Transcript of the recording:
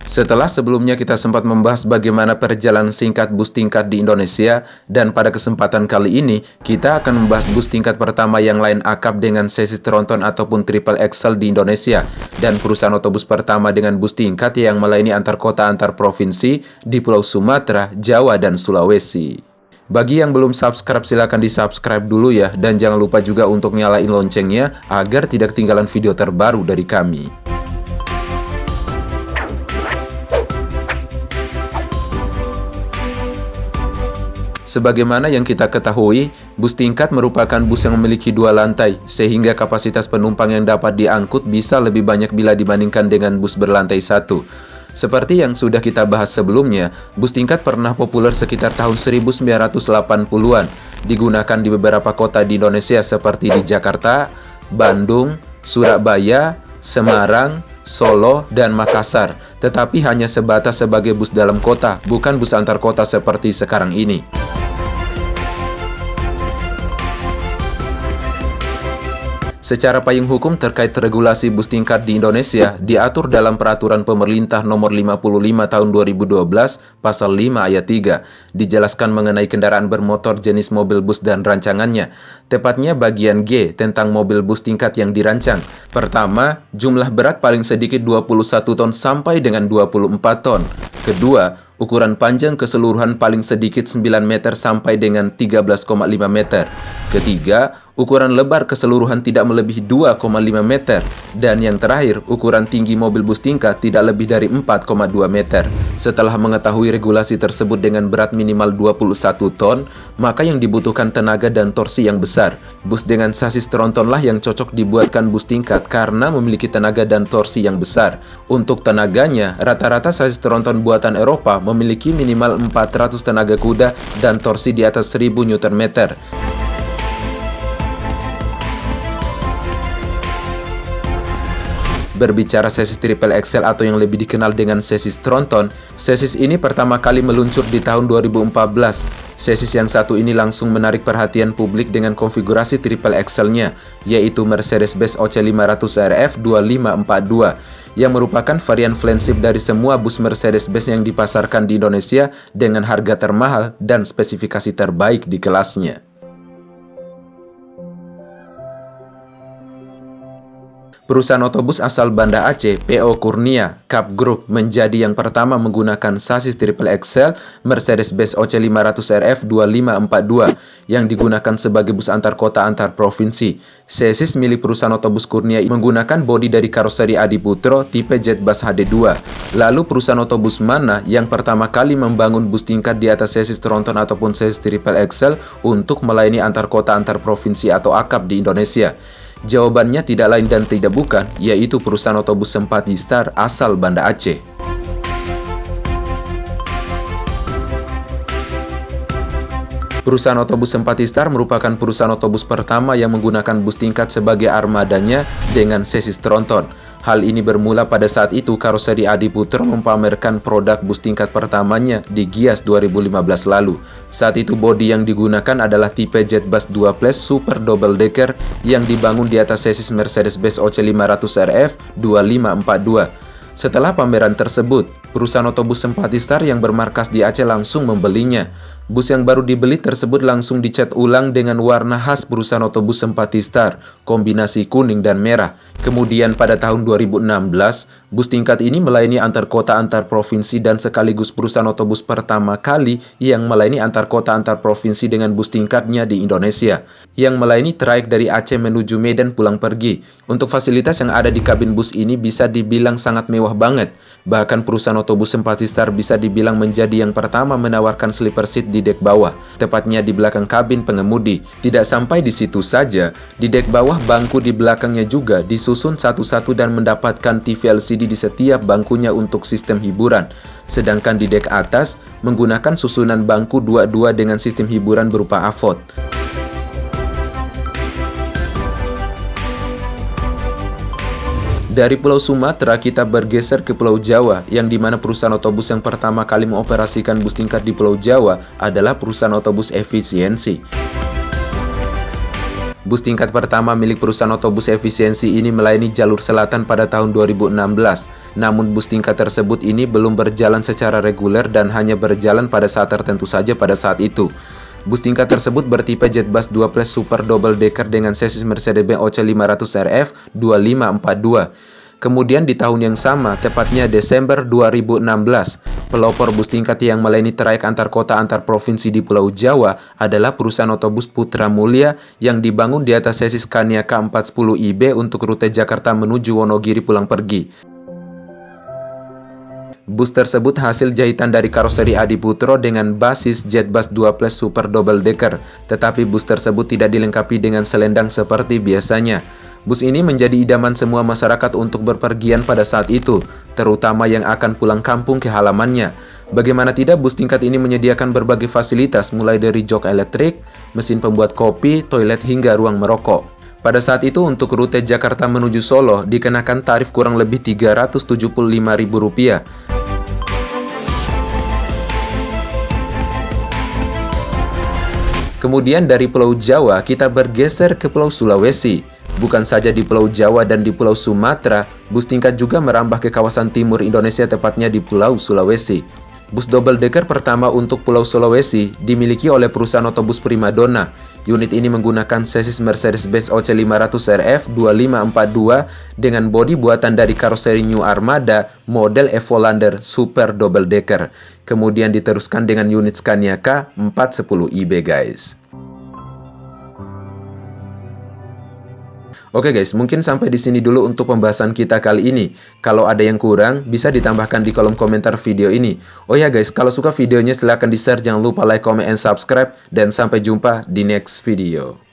Setelah sebelumnya kita sempat membahas bagaimana perjalanan singkat bus tingkat di Indonesia, dan pada kesempatan kali ini kita akan membahas bus tingkat pertama yang line akap dengan sesi tronton ataupun triple axle di Indonesia, dan perusahaan otobus pertama dengan bus tingkat yang melayani antar kota antar provinsi di Pulau Sumatera, Jawa, dan Sulawesi. Bagi yang belum subscribe, silahkan di-subscribe dulu ya, dan jangan lupa juga untuk nyalain loncengnya agar tidak ketinggalan video terbaru dari kami. Sebagaimana yang kita ketahui, bus tingkat merupakan bus yang memiliki 2 lantai, sehingga kapasitas penumpang yang dapat diangkut bisa lebih banyak bila dibandingkan dengan bus berlantai 1. Seperti yang sudah kita bahas sebelumnya, bus tingkat pernah populer sekitar tahun 1980-an, digunakan di beberapa kota di Indonesia seperti di Jakarta, Bandung, Surabaya, Semarang, Solo, dan Makassar, tetapi hanya sebatas sebagai bus dalam kota, bukan bus antar kota seperti sekarang ini. Secara payung hukum terkait regulasi bus tingkat di Indonesia diatur dalam Peraturan Pemerintah Nomor 55 Tahun 2012 Pasal 5 Ayat 3. Dijelaskan mengenai kendaraan bermotor jenis mobil bus dan rancangannya. Tepatnya bagian G tentang mobil bus tingkat yang dirancang. Pertama, jumlah berat paling sedikit 21 ton sampai dengan 24 ton. Kedua, ukuran panjang keseluruhan paling sedikit 9 meter sampai dengan 13,5 meter. Ketiga, ukuran lebar keseluruhan tidak melebihi 2,5 meter. Dan yang terakhir, ukuran tinggi mobil bus tingkat tidak lebih dari 4,2 meter. Setelah mengetahui regulasi tersebut dengan berat minimal 21 ton, maka yang dibutuhkan tenaga dan torsi yang besar. Bus dengan sasis trontonlah yang cocok dibuatkan bus tingkat karena memiliki tenaga dan torsi yang besar. Untuk tenaganya, rata-rata sasis tronton buatan Eropa memiliki minimal 400 tenaga kuda dan torsi di atas 1000 Nm. Berbicara sesis triple axle atau yang lebih dikenal dengan sesis tronton, sesis ini pertama kali meluncur di tahun 2014. Sesis yang satu ini langsung menarik perhatian publik dengan konfigurasi triple axle-nya, yaitu Mercedes-Benz OC500 RF 2542, yang merupakan varian flagship dari semua bus Mercedes-Benz yang dipasarkan di Indonesia dengan harga termahal dan spesifikasi terbaik di kelasnya. Perusahaan otobus asal Banda Aceh, PO Kurnia Cup Group, menjadi yang pertama menggunakan sasis triple axle Mercedes-Benz OC500 RF 2542 yang digunakan sebagai bus antar kota antar provinsi. Sasis milik perusahaan otobus Kurnia menggunakan bodi dari karoseri Adiputro tipe Jetbus HD2. Lalu perusahaan otobus mana yang pertama kali membangun bus tingkat di atas sasis tronton ataupun sasis triple axle untuk melayani antar kota antar provinsi atau akap di Indonesia? Jawabannya tidak lain dan tidak bukan, yaitu perusahaan otobus Sempati Star asal Banda Aceh. Perusahaan otobus Sempati Star merupakan perusahaan otobus pertama yang menggunakan bus tingkat sebagai armadanya dengan sasis tronton. Hal ini bermula pada saat itu karoseri Adiputro mempamerkan produk bus tingkat pertamanya di Gias 2015 lalu. Saat itu bodi yang digunakan adalah tipe Jetbus 2 Plus Super Double Decker yang dibangun di atas sasis Mercedes-Benz OC500 RF 2542. Setelah pameran tersebut, perusahaan otobus Sempati Star yang bermarkas di Aceh langsung membelinya. Bus yang baru dibeli tersebut langsung dicat ulang dengan warna khas perusahaan otobus Sempati Star, kombinasi kuning dan merah. Kemudian pada tahun 2016, bus tingkat ini melayani antar kota antar provinsi dan sekaligus perusahaan otobus pertama kali yang melayani antar kota antar provinsi dengan bus tingkatnya di Indonesia, yang melayani trayek dari Aceh menuju Medan pulang pergi. Untuk fasilitas yang ada di kabin bus ini bisa dibilang sangat mewah banget. Bahkan perusahaan otobus Sempati Star bisa dibilang menjadi yang pertama menawarkan sleeper seat di dek bawah, tepatnya di belakang kabin pengemudi. Tidak sampai di situ saja, di dek bawah bangku di belakangnya juga disusun satu-satu dan mendapatkan TV LCD di setiap bangkunya untuk sistem hiburan. Sedangkan di dek atas menggunakan susunan bangku dua-dua dengan sistem hiburan berupa AVOD. Dari Pulau Sumatera kita bergeser ke Pulau Jawa, yang dimana perusahaan otobus yang pertama kali mengoperasikan bus tingkat di Pulau Jawa adalah perusahaan otobus Efisiensi. Bus tingkat pertama milik perusahaan otobus efisiensi ini melayani jalur selatan pada tahun 2016. Namun bus tingkat tersebut ini belum berjalan secara reguler dan hanya berjalan pada saat tertentu saja pada saat itu. Bus tingkat tersebut bertipe JetBus 2 Plus Super Double Decker dengan chassis Mercedes-Benz OC500 RF 2542. Kemudian di tahun yang sama, tepatnya Desember 2016, pelopor bus tingkat yang melayani trayek antar kota antar provinsi di Pulau Jawa adalah perusahaan otobus Putra Mulia yang dibangun di atas chassis Scania K410IB untuk rute Jakarta menuju Wonogiri pulang pergi. Bus tersebut hasil jahitan dari karoseri Adiputro dengan basis JetBus 2 Plus Super Double Decker, tetapi bus tersebut tidak dilengkapi dengan selendang seperti biasanya. Bus ini menjadi idaman semua masyarakat untuk berpergian pada saat itu, terutama yang akan pulang kampung ke halamannya. Bagaimana tidak, bus tingkat ini menyediakan berbagai fasilitas mulai dari jok elektrik, mesin pembuat kopi, toilet hingga ruang merokok. Pada saat itu untuk rute Jakarta menuju Solo dikenakan tarif kurang lebih Rp375.000. Kemudian dari Pulau Jawa kita bergeser ke Pulau Sulawesi. Bukan saja di Pulau Jawa dan di Pulau Sumatera, bus tingkat juga merambah ke kawasan timur Indonesia, tepatnya di Pulau Sulawesi. Bus double decker pertama untuk Pulau Sulawesi dimiliki oleh perusahaan otobus Primadona. Unit ini menggunakan chassis Mercedes-Benz OC500 RF 2542 dengan bodi buatan dari karoseri New Armada model Evolander Super Double Decker. Kemudian diteruskan dengan unit Scania K410IB, guys. Oke guys, mungkin sampai di sini dulu untuk pembahasan kita kali ini. Kalau ada yang kurang, bisa ditambahkan di kolom komentar video ini. Oh ya guys, kalau suka videonya silahkan di-share, jangan lupa like, comment, and subscribe. Dan sampai jumpa di next video.